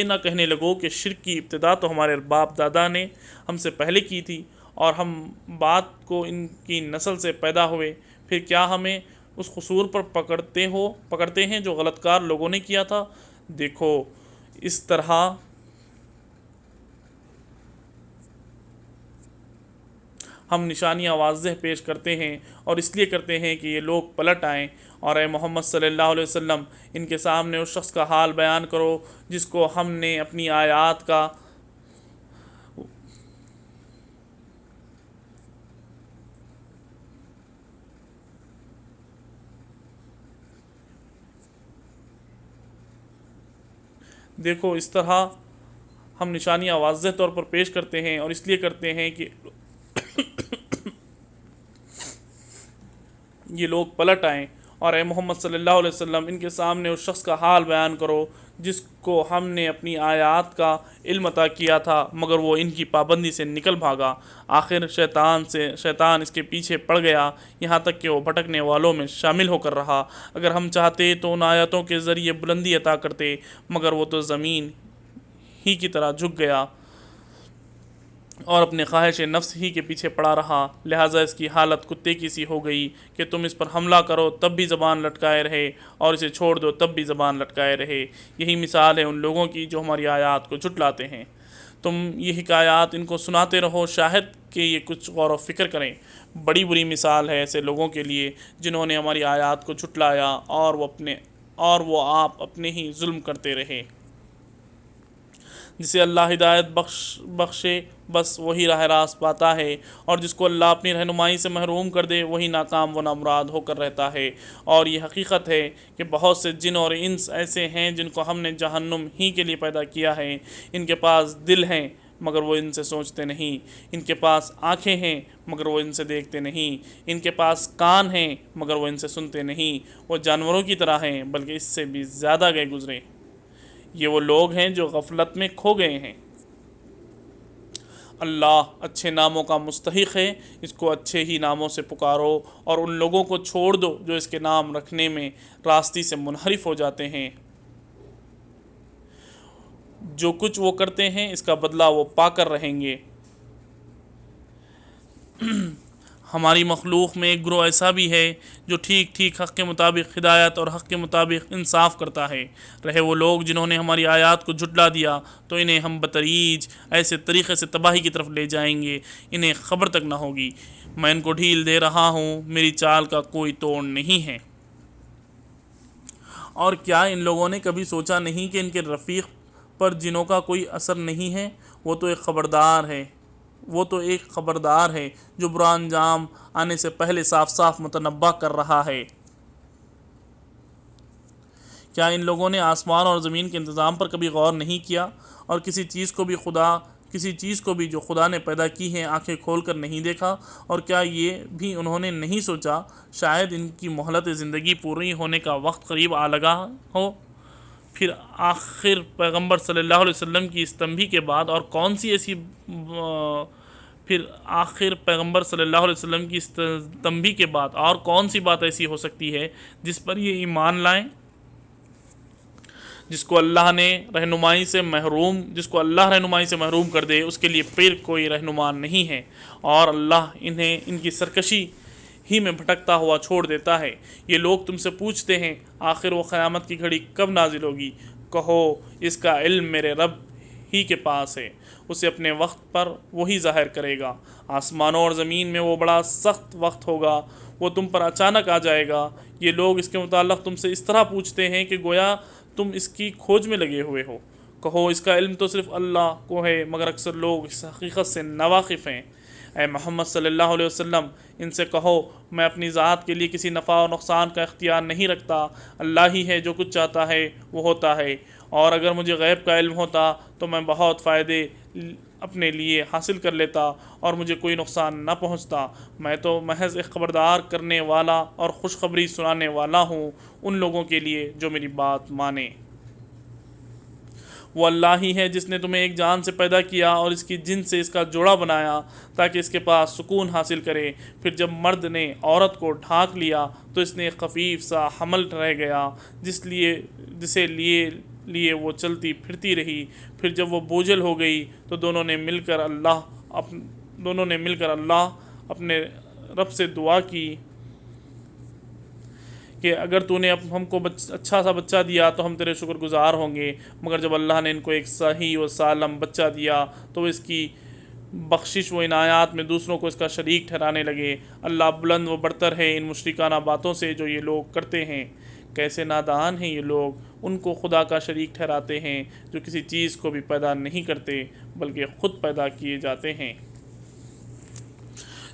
نہ کہنے لگو کہ شرک کی ابتدا تو ہمارے باپ دادا نے ہم سے پہلے کی تھی، اور ہم بات کو ان کی نسل سے پیدا ہوئے۔ پھر کیا ہمیں اس قصور پر پکڑتے ہیں جو غلط کار لوگوں نے کیا تھا؟ دیکھو، اس طرح ہم نشانیاں واضح پیش کرتے ہیں، اور اس لیے کرتے ہیں کہ یہ لوگ پلٹ آئیں۔ اور اے محمد صلی اللہ علیہ وسلم، ان کے سامنے اس شخص کا حال بیان کرو جس کو ہم نے اپنی آیات کا دیکھو اس طرح ہم نشانیاں واضح طور پر پیش کرتے ہیں، اور اس لیے کرتے ہیں کہ یہ لوگ پلٹ آئیں۔ اور اے محمد صلی اللہ علیہ وسلم، ان کے سامنے اس شخص کا حال بیان کرو جس کو ہم نے اپنی آیات کا علم عطا کیا تھا مگر وہ ان کی پابندی سے نکل بھاگا۔ آخر شیطان اس کے پیچھے پڑ گیا، یہاں تک کہ وہ بھٹکنے والوں میں شامل ہو کر رہا۔ اگر ہم چاہتے تو ان آیتوں کے ذریعے بلندی عطا کرتے، مگر وہ تو زمین ہی کی طرح جھک گیا اور اپنے خواہش نفس ہی کے پیچھے پڑا رہا، لہٰذا اس کی حالت کتے کی سی ہو گئی کہ تم اس پر حملہ کرو تب بھی زبان لٹکائے رہے، اور اسے چھوڑ دو تب بھی زبان لٹکائے رہے۔ یہی مثال ہے ان لوگوں کی جو ہماری آیات کو جھٹلاتے ہیں۔ تم یہ حکایات ان کو سناتے رہو، شاہد کہ یہ کچھ غور و فکر کریں۔ بڑی بری مثال ہے ایسے لوگوں کے لیے جنہوں نے ہماری آیات کو جھٹلایا اور وہ آپ اپنے ہی ظلم کرتے رہے۔ جسے اللہ ہدایت بخشے بس وہی راہ راست پاتا ہے، اور جس کو اللہ اپنی رہنمائی سے محروم کر دے وہی ناکام و نامراد ہو کر رہتا ہے۔ اور یہ حقیقت ہے کہ بہت سے جن اور انس ایسے ہیں جن کو ہم نے جہنم ہی کے لیے پیدا کیا ہے۔ ان کے پاس دل ہیں مگر وہ ان سے سوچتے نہیں، ان کے پاس آنکھیں ہیں مگر وہ ان سے دیکھتے نہیں، ان کے پاس کان ہیں مگر وہ ان سے سنتے نہیں۔ وہ جانوروں کی طرح ہیں بلکہ اس سے بھی زیادہ گئے گزرے۔ یہ وہ لوگ ہیں جو غفلت میں کھو گئے ہیں۔ اللہ اچھے ناموں کا مستحق ہے، اس کو اچھے ہی ناموں سے پکارو، اور ان لوگوں کو چھوڑ دو جو اس کے نام رکھنے میں راستی سے منحرف ہو جاتے ہیں۔ جو کچھ وہ کرتے ہیں اس کا بدلہ وہ پا کر رہیں گے۔ ہماری مخلوق میں ایک گروہ ایسا بھی ہے جو ٹھیک ٹھیک حق کے مطابق ہدایت اور حق کے مطابق انصاف کرتا ہے۔ رہے وہ لوگ جنہوں نے ہماری آیات کو جھٹلا دیا تو انہیں ہم بتدریج ایسے طریقے سے تباہی کی طرف لے جائیں گے انہیں خبر تک نہ ہوگی۔ میں ان کو ڈھیل دے رہا ہوں، میری چال کا کوئی توڑ نہیں ہے۔ اور کیا ان لوگوں نے کبھی سوچا نہیں کہ ان کے رفیق پر جنوں کا کوئی اثر نہیں ہے؟ وہ تو ایک خبردار ہے جو برا انجام آنے سے پہلے صاف صاف متنبع کر رہا ہے۔ کیا ان لوگوں نے آسمان اور زمین کے انتظام پر کبھی غور نہیں کیا، اور کسی چیز کو بھی جو خدا نے پیدا کی ہے آنکھیں کھول کر نہیں دیکھا؟ اور کیا یہ بھی انہوں نے نہیں سوچا شاید ان کی مہلت زندگی پوری ہونے کا وقت قریب آ لگا ہو؟ پھر آخر پیغمبر صلی اللہ علیہ وسلم کی اس تنبیہ کے بعد اور کون سی ایسی بات ایسی ہو سکتی ہے جس پر یہ ایمان لائیں؟ جس کو اللہ رہنمائی سے محروم کر دے اس کے لیے پھر کوئی رہنما نہیں ہے، اور اللہ انہیں ان کی سرکشی ہی میں بھٹکتا ہوا چھوڑ دیتا ہے۔ یہ لوگ تم سے پوچھتے ہیں آخر وہ قیامت کی گھڑی کب نازل ہوگی؟ کہو اس کا علم میرے رب ہی کے پاس ہے، اسے اپنے وقت پر وہی ظاہر کرے گا۔ آسمانوں اور زمین میں وہ بڑا سخت وقت ہوگا، وہ تم پر اچانک آ جائے گا۔ یہ لوگ اس کے متعلق تم سے اس طرح پوچھتے ہیں کہ گویا تم اس کی کھوج میں لگے ہوئے ہو۔ کہو اس کا علم تو صرف اللہ کو ہے، مگر اکثر لوگ اس حقیقت سے ناواقف ہیں۔ اے محمد صلی اللہ علیہ وسلم، ان سے کہو میں اپنی ذات کے لیے کسی نفع و نقصان کا اختیار نہیں رکھتا، اللہ ہی ہے جو کچھ چاہتا ہے وہ ہوتا ہے، اور اگر مجھے غیب کا علم ہوتا تو میں بہت فائدے اپنے لیے حاصل کر لیتا اور مجھے کوئی نقصان نہ پہنچتا۔ میں تو محض ایک خبردار کرنے والا اور خوشخبری سنانے والا ہوں ان لوگوں کے لیے جو میری بات مانیں۔ وہ اللہ ہی ہے جس نے تمہیں ایک جان سے پیدا کیا اور اس کی جن سے اس کا جوڑا بنایا تاکہ اس کے پاس سکون حاصل کرے۔ پھر جب مرد نے عورت کو ڈھانک لیا تو اس نے ایک خفیف سا حمل رہ گیا جسے لیے وہ چلتی پھرتی رہی۔ پھر جب وہ بوجھل ہو گئی تو دونوں نے مل کر اللہ اپنے رب سے دعا کی کہ اگر تو نے ہم کو اچھا سا بچہ دیا تو ہم تیرے شکر گزار ہوں گے، مگر جب اللہ نے ان کو ایک صحیح و سالم بچہ دیا تو اس کی بخشش و عنایات میں دوسروں کو اس کا شریک ٹھہرانے لگے۔ اللہ بلند و برتر ہے ان مشرکانہ باتوں سے جو یہ لوگ کرتے ہیں۔ کیسے نادان ہیں یہ لوگ، ان کو خدا کا شریک ٹھہراتے ہیں جو کسی چیز کو بھی پیدا نہیں کرتے بلکہ خود پیدا کیے جاتے ہیں،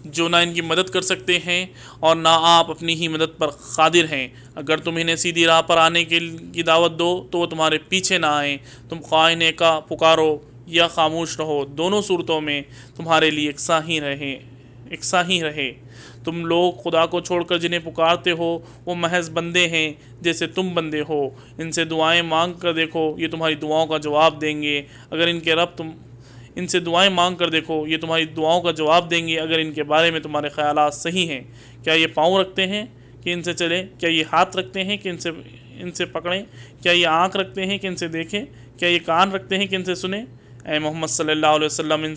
جو نہ ان کی مدد کر سکتے ہیں اور نہ آپ اپنی ہی مدد پر قادر ہیں۔ اگر تم انہیں سیدھی راہ پر آنے کی دعوت دو تو وہ تمہارے پیچھے نہ آئیں۔ تم خواہ کا پکارو یا خاموش رہو، دونوں صورتوں میں تمہارے لیے یکساں ہی رہے۔ تم لوگ خدا کو چھوڑ کر جنہیں پکارتے ہو وہ محض بندے ہیں جیسے تم بندے ہو۔ ان سے دعائیں مانگ کر دیکھو، یہ تمہاری دعاؤں کا جواب دیں گے اگر ان سے دعائیں مانگ کر دیکھو، یہ تمہاری دعاؤں کا جواب دیں گے اگر ان کے بارے میں تمہارے خیالات صحیح ہیں۔ کیا یہ پاؤں رکھتے ہیں کہ ان سے چلیں؟ کیا یہ ہاتھ رکھتے ہیں کہ ان سے پکڑیں؟ کیا یہ آنکھ رکھتے ہیں کہ ان سے دیکھیں؟ کیا یہ کان رکھتے ہیں کہ ان سے سنیں؟ اے محمد صلی اللہ علیہ وسلم، ان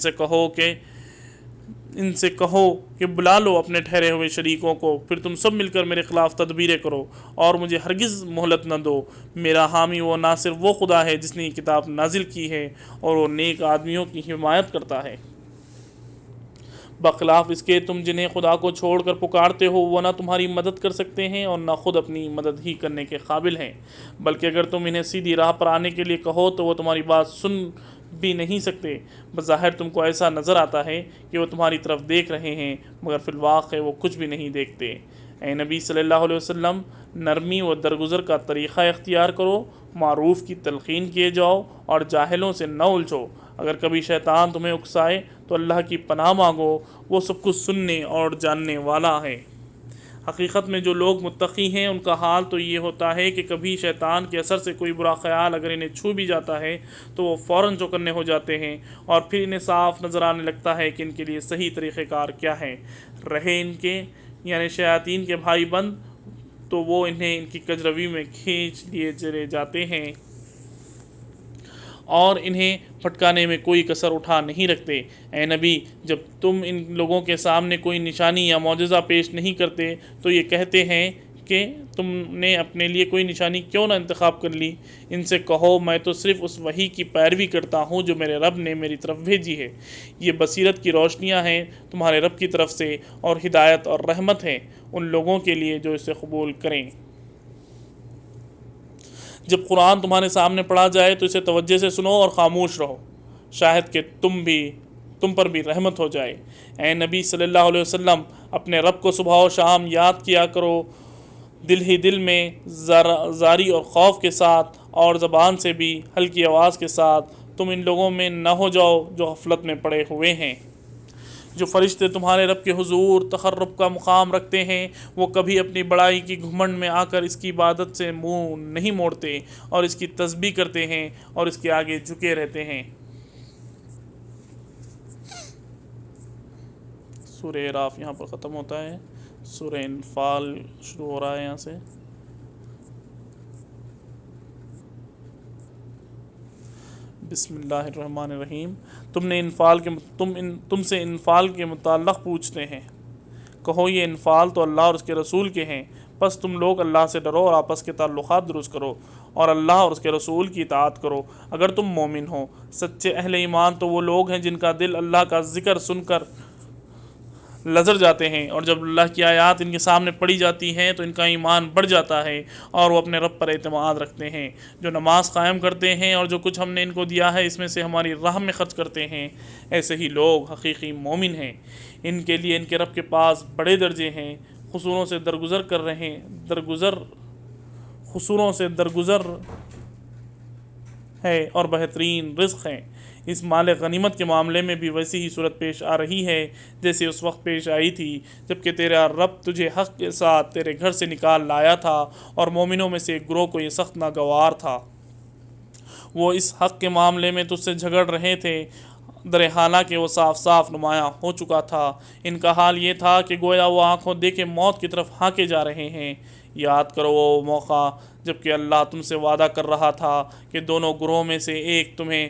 سے کہو کہ بلا لو اپنے ٹھہرے ہوئے شریکوں کو، پھر تم سب مل کر میرے خلاف تدبیریں کرو اور مجھے ہرگز مہلت نہ دو۔ میرا حامی و ناصر وہ خدا ہے جس نے یہ کتاب نازل کی ہے اور وہ نیک آدمیوں کی حمایت کرتا ہے۔ بخلاف اس کے تم جنہیں خدا کو چھوڑ کر پکارتے ہو وہ نہ تمہاری مدد کر سکتے ہیں اور نہ خود اپنی مدد ہی کرنے کے قابل ہیں، بلکہ اگر تم انہیں سیدھی راہ پر آنے کے لیے کہو تو وہ تمہاری بات سن بھی نہیں سکتے۔ بظاہر تم کو ایسا نظر آتا ہے کہ وہ تمہاری طرف دیکھ رہے ہیں، مگر فی الواقع وہ کچھ بھی نہیں دیکھتے۔ اے نبی صلی اللہ علیہ وسلم، نرمی و درگزر کا طریقہ اختیار کرو، معروف کی تلقین کیے جاؤ اور جاہلوں سے نہ الجھو۔ اگر کبھی شیطان تمہیں اکسائے تو اللہ کی پناہ مانگو، وہ سب کچھ سننے اور جاننے والا ہے۔ حقیقت میں جو لوگ متقی ہیں ان کا حال تو یہ ہوتا ہے کہ کبھی شیطان کے اثر سے کوئی برا خیال اگر انہیں چھو بھی جاتا ہے تو وہ فوراً چوکنے ہو جاتے ہیں، اور پھر انہیں صاف نظر آنے لگتا ہے کہ ان کے لیے صحیح طریقہ کار کیا ہے۔ رہے ان کے یعنی شیاطین کے بھائی بند تو وہ انہیں ان کی کجروی میں کھینچ لیے چلے جاتے ہیں اور انہیں پھٹکانے میں کوئی کسر اٹھا نہیں رکھتے۔ اے نبی، جب تم ان لوگوں کے سامنے کوئی نشانی یا معجزہ پیش نہیں کرتے تو یہ کہتے ہیں کہ تم نے اپنے لیے کوئی نشانی کیوں نہ انتخاب کر لی۔ ان سے کہو میں تو صرف اس وحی کی پیروی کرتا ہوں جو میرے رب نے میری طرف بھیجی ہے۔ یہ بصیرت کی روشنیاں ہیں تمہارے رب کی طرف سے، اور ہدایت اور رحمت ہے ان لوگوں کے لیے جو اسے قبول کریں۔ جب قرآن تمہارے سامنے پڑھا جائے تو اسے توجہ سے سنو اور خاموش رہو، شاید کہ تم پر بھی رحمت ہو جائے۔ اے نبی صلی اللہ علیہ وسلم، اپنے رب کو صبح و شام یاد کیا کرو، دل ہی دل میں زاری اور خوف کے ساتھ، اور زبان سے بھی ہلکی آواز کے ساتھ۔ تم ان لوگوں میں نہ ہو جاؤ جو غفلت میں پڑے ہوئے ہیں۔ جو فرشتے تمہارے رب کے حضور تقرب کا مقام رکھتے ہیں، وہ کبھی اپنی بڑائی کی گھمنڈ میں آ کر اس کی عبادت سے منہ نہیں موڑتے، اور اس کی تسبیح کرتے ہیں اور اس کے آگے جھکے رہتے ہیں۔ سورہ اعراف یہاں پر ختم ہوتا ہے، سورہ انفال شروع ہو رہا ہے یہاں سے۔ بسم اللہ الرحمن الرحیم۔ تم سے انفال کے متعلق پوچھتے ہیں، کہو یہ انفال تو اللہ اور اس کے رسول کے ہیں، پس تم لوگ اللہ سے ڈرو اور آپس کے تعلقات درست کرو اور اللہ اور اس کے رسول کی اطاعت کرو اگر تم مومن ہو۔ سچے اہل ایمان تو وہ لوگ ہیں جن کا دل اللہ کا ذکر سن کر لرز جاتے ہیں، اور جب اللہ کی آیات ان کے سامنے پڑھی جاتی ہیں تو ان کا ایمان بڑھ جاتا ہے اور وہ اپنے رب پر اعتماد رکھتے ہیں۔ جو نماز قائم کرتے ہیں اور جو کچھ ہم نے ان کو دیا ہے اس میں سے ہماری راہ میں خرچ کرتے ہیں، ایسے ہی لوگ حقیقی مومن ہیں۔ ان کے لیے ان کے رب کے پاس بڑے درجے ہیں، قصوروں سے درگزر ہے اور بہترین رزق ہے۔ اس مال غنیمت کے معاملے میں بھی ویسی ہی صورت پیش آ رہی ہے جیسے اس وقت پیش آئی تھی جبکہ تیرا رب تجھے حق کے ساتھ تیرے گھر سے نکال لایا تھا، اور مومنوں میں سے ایک گروہ کو یہ سخت ناگوار تھا۔ وہ اس حق کے معاملے میں تجھ سے جھگڑ رہے تھے، در حالانکہ وہ صاف صاف نمایاں ہو چکا تھا۔ ان کا حال یہ تھا کہ گویا وہ آنکھوں دیکھے موت کی طرف ہانکے جا رہے ہیں۔ یاد کرو وہ موقع جبکہ اللہ تم سے وعدہ کر رہا تھا کہ دونوں گروہوں میں سے ایک تمہیں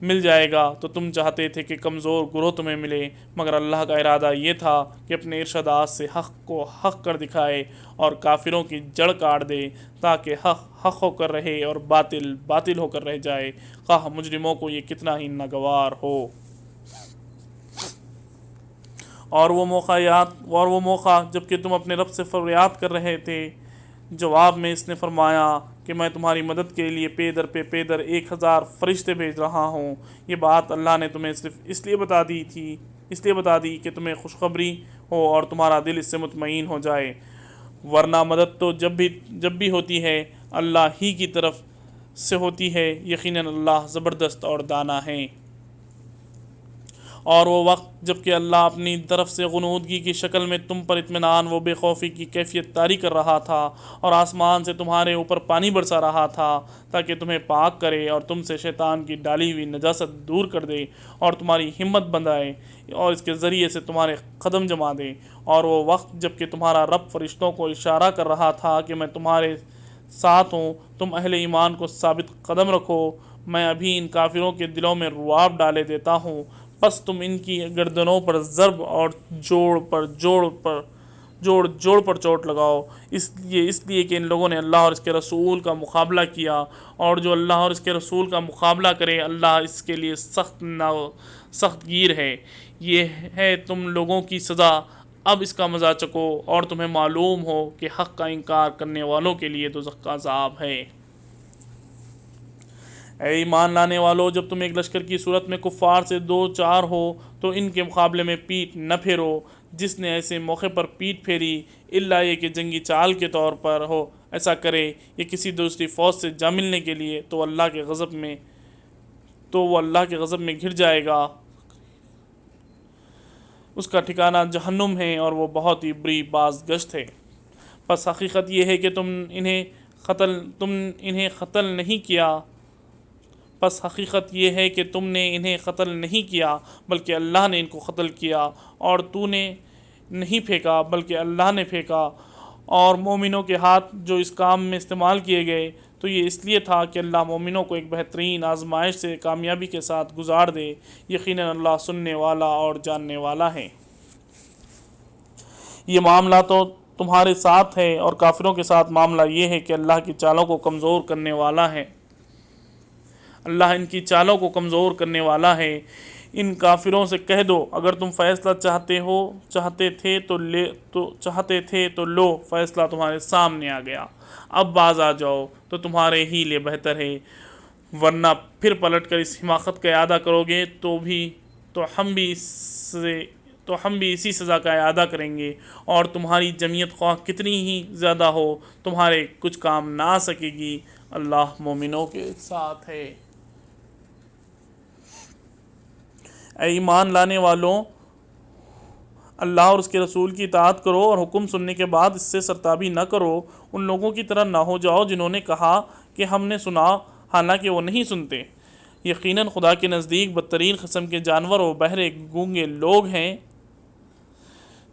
مل جائے گا، تو تم چاہتے تھے کہ کمزور گروہ تمہیں ملے، مگر اللہ کا ارادہ یہ تھا کہ اپنے ارشادات سے حق کو حق کر دکھائے اور کافروں کی جڑ کاٹ دے، تاکہ حق حق ہو کر رہے اور باطل باطل ہو کر رہ جائے، خواہ مجرموں کو یہ کتنا ہی ناگوار ہو۔ اور وہ موقع جب کہ تم اپنے رب سے فریاد کر رہے تھے، جواب میں اس نے فرمایا کہ میں تمہاری مدد کے لیے پے در 1000 فرشتے بھیج رہا ہوں۔ یہ بات اللہ نے تمہیں صرف اس لیے بتا دی کہ تمہیں خوشخبری ہو اور تمہارا دل اس سے مطمئن ہو جائے، ورنہ مدد تو جب بھی ہوتی ہے اللہ ہی کی طرف سے ہوتی ہے، یقیناً اللہ زبردست اور دانا ہے۔ اور وہ وقت جب کہ اللہ اپنی طرف سے غنودگی کی شکل میں تم پر اطمینان و بے خوفی کی کیفیت طاری کر رہا تھا، اور آسمان سے تمہارے اوپر پانی برسا رہا تھا تاکہ تمہیں پاک کرے اور تم سے شیطان کی ڈالی ہوئی نجاست دور کر دے اور تمہاری ہمت بندھائے اور اس کے ذریعے سے تمہارے قدم جما دے۔ اور وہ وقت جب کہ تمہارا رب فرشتوں کو اشارہ کر رہا تھا کہ میں تمہارے ساتھ ہوں، تم اہل ایمان کو ثابت قدم رکھو، میں ابھی ان کافروں کے دلوں میں رعب ڈالے دیتا ہوں، پس تم ان کی گردنوں پر ضرب اور جوڑ پر چوٹ لگاؤ، اس لیے کہ ان لوگوں نے اللہ اور اس کے رسول کا مقابلہ کیا، اور جو اللہ اور اس کے رسول کا مقابلہ کرے اللہ اس کے لیے سخت گیر ہے۔ یہ ہے تم لوگوں کی سزا، اب اس کا مزہ چکو اور تمہیں معلوم ہو کہ حق کا انکار کرنے والوں کے لیے دوزخ کا عذاب ہے۔ اے ایمان لانے والو، جب تم ایک لشکر کی صورت میں کفار سے 2-4 ہو تو ان کے مقابلے میں پیٹ نہ پھیرو۔ جس نے ایسے موقع پر پیٹ پھیری الا یہ کہ جنگی چال کے طور پر ہو ایسا کرے یا کسی دوسری فوج سے جا ملنے کے لیے، تو وہ اللہ کے غضب میں گھر جائے گا، اس کا ٹھکانہ جہنم ہے اور وہ بہت ہی بری بازگشت ہے۔ بس حقیقت یہ ہے کہ تم انہیں قتل نہیں کیا، بس حقیقت یہ ہے کہ تم نے انہیں قتل نہیں کیا بلکہ اللہ نے ان کو قتل کیا، اور تو نے نہیں پھینکا بلکہ اللہ نے پھینکا، اور مومنوں کے ہاتھ جو اس کام میں استعمال کیے گئے تو یہ اس لیے تھا کہ اللہ مومنوں کو ایک بہترین آزمائش سے کامیابی کے ساتھ گزار دے۔ یقیناً اللہ سننے والا اور جاننے والا ہے۔ یہ معاملہ تو تمہارے ساتھ ہے، اور کافروں کے ساتھ معاملہ یہ ہے کہ اللہ کی چالوں کو کمزور کرنے والا ہے۔ اللہ ان کی چالوں کو کمزور کرنے والا ہے۔ ان کافروں سے کہہ دو، اگر تم فیصلہ چاہتے تھے تو لو، فیصلہ تمہارے سامنے آ گیا، اب باز آ جاؤ تو تمہارے ہی لیے بہتر ہے، ورنہ پھر پلٹ کر اس حماقت کا اعادہ کرو گے تو ہم بھی اسی سزا کا اعادہ کریں گے، اور تمہاری جمعیت خواہ کتنی ہی زیادہ ہو تمہارے کچھ کام نہ آ سکے گی، اللہ مومنوں کے ساتھ ہے۔ اے ایمان لانے والوں، اللہ اور اس کے رسول کی اطاعت کرو اور حکم سننے کے بعد اس سے سرتابی نہ کرو۔ ان لوگوں کی طرح نہ ہو جاؤ جنہوں نے کہا کہ ہم نے سنا، حالانکہ وہ نہیں سنتے۔ یقیناً خدا کے نزدیک بدترین قسم کے جانور و بہرے گونگے لوگ ہیں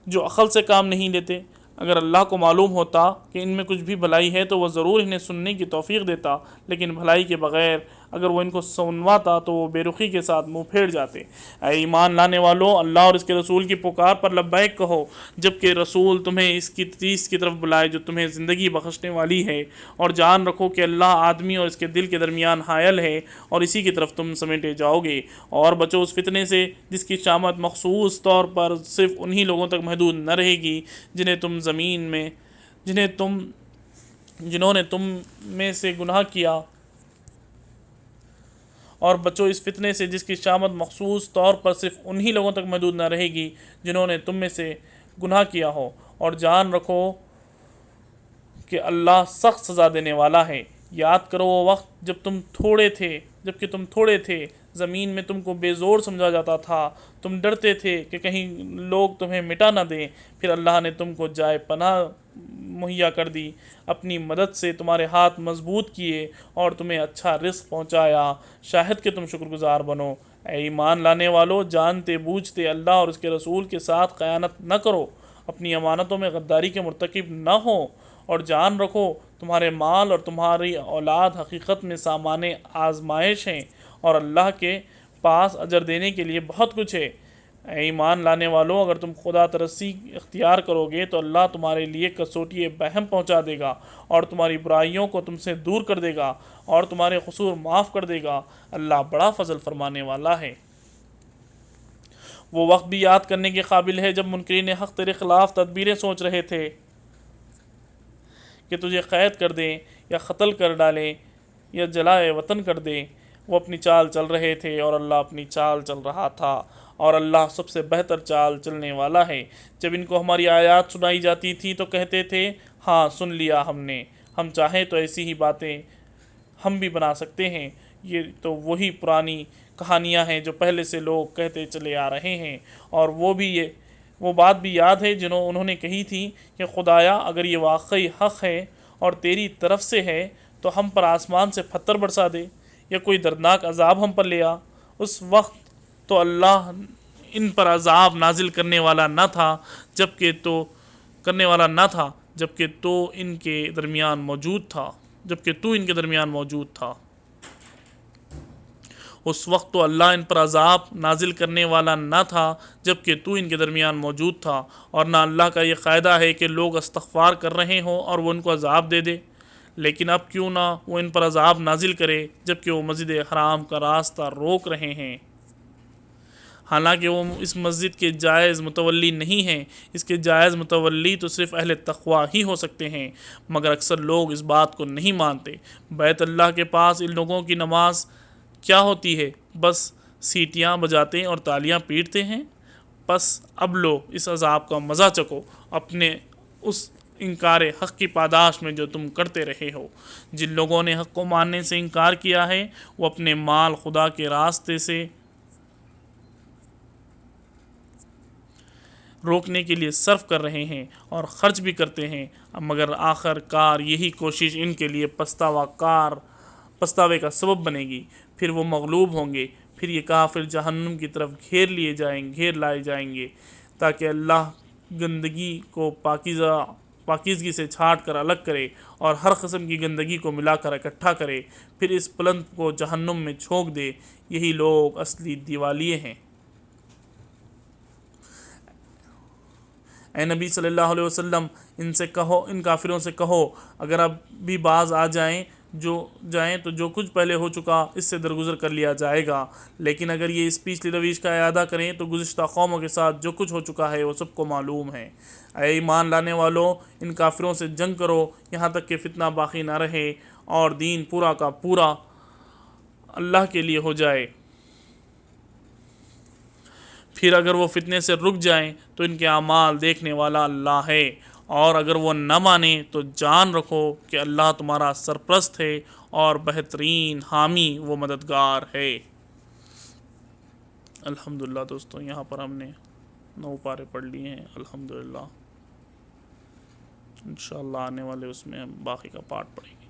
جو عقل سے کام نہیں لیتے۔ اگر اللہ کو معلوم ہوتا کہ ان میں کچھ بھی بھلائی ہے تو وہ ضرور انہیں سننے کی توفیق دیتا، لیکن بھلائی کے بغیر اگر وہ ان کو سنواتا تو وہ بے رخی کے ساتھ منہ پھیر جاتے۔ اے ایمان لانے والوں، اللہ اور اس کے رسول کی پکار پر لبیک کہو، جبکہ رسول تمہیں اس کی چیز کی طرف بلائے جو تمہیں زندگی بخشنے والی ہے، اور جان رکھو کہ اللہ آدمی اور اس کے دل کے درمیان حائل ہے، اور اسی کی طرف تم سمیٹے جاؤ گے۔ اور بچو اس فتنے سے جس کی شامت مخصوص طور پر صرف انہی لوگوں تک محدود نہ رہے گی جنہوں نے تم میں سے گناہ کیا، اور بچو اس فتنے سے جس کی شامت مخصوص طور پر صرف انہی لوگوں تک محدود نہ رہے گی جنہوں نے تم میں سے گناہ کیا ہو، اور جان رکھو کہ اللہ سخت سزا دینے والا ہے۔ یاد کرو وہ وقت جبکہ تم تھوڑے تھے، زمین میں تم کو بے زور سمجھا جاتا تھا، تم ڈرتے تھے کہ کہیں لوگ تمہیں مٹا نہ دیں، پھر اللہ نے تم کو جائے پناہ مہیا کر دی، اپنی مدد سے تمہارے ہاتھ مضبوط کیے اور تمہیں اچھا رزق پہنچایا، شاہد کہ تم شکر گزار بنو۔ اے ایمان لانے والو، جانتے بوجھتے اللہ اور اس کے رسول کے ساتھ خیانت نہ کرو، اپنی امانتوں میں غداری کے مرتکب نہ ہو، اور جان رکھو تمہارے مال اور تمہاری اولاد حقیقت میں سامان آزمائش ہیں، اور اللہ کے پاس اجر دینے کے لیے بہت کچھ ہے۔ اے ایمان لانے والو، اگر تم خدا ترسی اختیار کرو گے تو اللہ تمہارے لیے کسوٹی بہم پہنچا دے گا، اور تمہاری برائیوں کو تم سے دور کر دے گا، اور تمہارے قصور معاف کر دے گا۔ اللہ بڑا فضل فرمانے والا ہے۔ وہ وقت بھی یاد کرنے کے قابل ہے جب منکرین حق تیرے خلاف تدبیریں سوچ رہے تھے کہ تجھے قید کر دیں یا قتل کر ڈالیں یا جلائے وطن کر دیں۔ وہ اپنی چال چل رہے تھے اور اللہ اپنی چال چل رہا تھا، اور اللہ سب سے بہتر چال چلنے والا ہے۔ جب ان کو ہماری آیات سنائی جاتی تھی تو کہتے تھے، ہاں سن لیا ہم نے، ہم چاہیں تو ایسی ہی باتیں ہم بھی بنا سکتے ہیں۔ یہ تو وہی پرانی کہانیاں ہیں جو پہلے سے لوگ کہتے چلے آ رہے ہیں، اور وہ بات بھی یاد ہے انہوں نے کہی تھی کہ خدایا اگر یہ واقعی حق ہے اور تیری طرف سے ہے تو ہم پر آسمان سے پتھر برسا دے یا کوئی دردناک عذاب ہم پر لے آ۔ اس وقت تو اللہ ان پر عذاب نازل کرنے والا نہ تھا جبکہ تو ان کے درمیان موجود تھا۔ اس وقت تو اللہ ان پر عذاب نازل کرنے والا نہ تھا جبکہ تو ان کے درمیان موجود تھا، اور نہ اللہ کا یہ قاعدہ ہے کہ لوگ استغفار کر رہے ہوں اور وہ ان کو عذاب دے دے، لیکن اب کیوں نہ وہ ان پر عذاب نازل کرے جبکہ وہ مسجد حرام کا راستہ روک رہے ہیں، حالانکہ وہ اس مسجد کے جائز متولی نہیں ہیں۔ اس کے جائز متولی تو صرف اہل تقوی ہی ہو سکتے ہیں، مگر اکثر لوگ اس بات کو نہیں مانتے۔ بیت اللہ کے پاس ان لوگوں کی نماز کیا ہوتی ہے؟ بس سیٹیاں بجاتے اور تالیاں پیٹتے ہیں۔ بس اب لو اس عذاب کا مزہ چکھو، اپنے اس انکار حق کی پاداش میں جو تم کرتے رہے ہو۔ جن لوگوں نے حق کو ماننے سے انکار کیا ہے وہ اپنے مال خدا کے راستے سے روکنے کے لیے صرف کر رہے ہیں اور خرچ بھی کرتے ہیں، مگر آخر کار یہی کوشش ان کے لیے پچھتاوے کا سبب بنے گی۔ پھر وہ مغلوب ہوں گے، پھر یہ کافر جہنم کی طرف گھیر لائے جائیں گے، تاکہ اللہ گندگی کو پاکیزگی سے چھانٹ کر الگ کرے اور ہر قسم کی گندگی کو ملا کر اکٹھا کرے، پھر اس پلند کو جہنم میں جھونک دے۔ یہی لوگ اصلی دیوالیے ہیں۔ اے نبی صلی اللہ علیہ وسلم، ان کافروں سے کہو، اگر اب بھی باز آ جائیں تو جو کچھ پہلے ہو چکا اس سے درگزر کر لیا جائے گا، لیکن اگر یہ اس پچھلی رویش کا اعادہ کریں تو گزشتہ قوموں کے ساتھ جو کچھ ہو چکا ہے وہ سب کو معلوم ہے۔ اے ایمان لانے والو، ان کافروں سے جنگ کرو یہاں تک کہ فتنہ باقی نہ رہے اور دین پورا کا پورا اللہ کے لیے ہو جائے۔ پھر اگر وہ فتنے سے رک جائیں تو ان کے اعمال دیکھنے والا اللہ ہے، اور اگر وہ نہ مانیں تو جان رکھو کہ اللہ تمہارا سرپرست ہے اور بہترین حامی و مددگار ہے۔ الحمدللہ دوستوں، یہاں پر ہم نے 9 پارے پڑھ لیے ہیں الحمدللہ۔ انشاءاللہ آنے والے اس میں ہم باقی کا پارٹ پڑھیں گے۔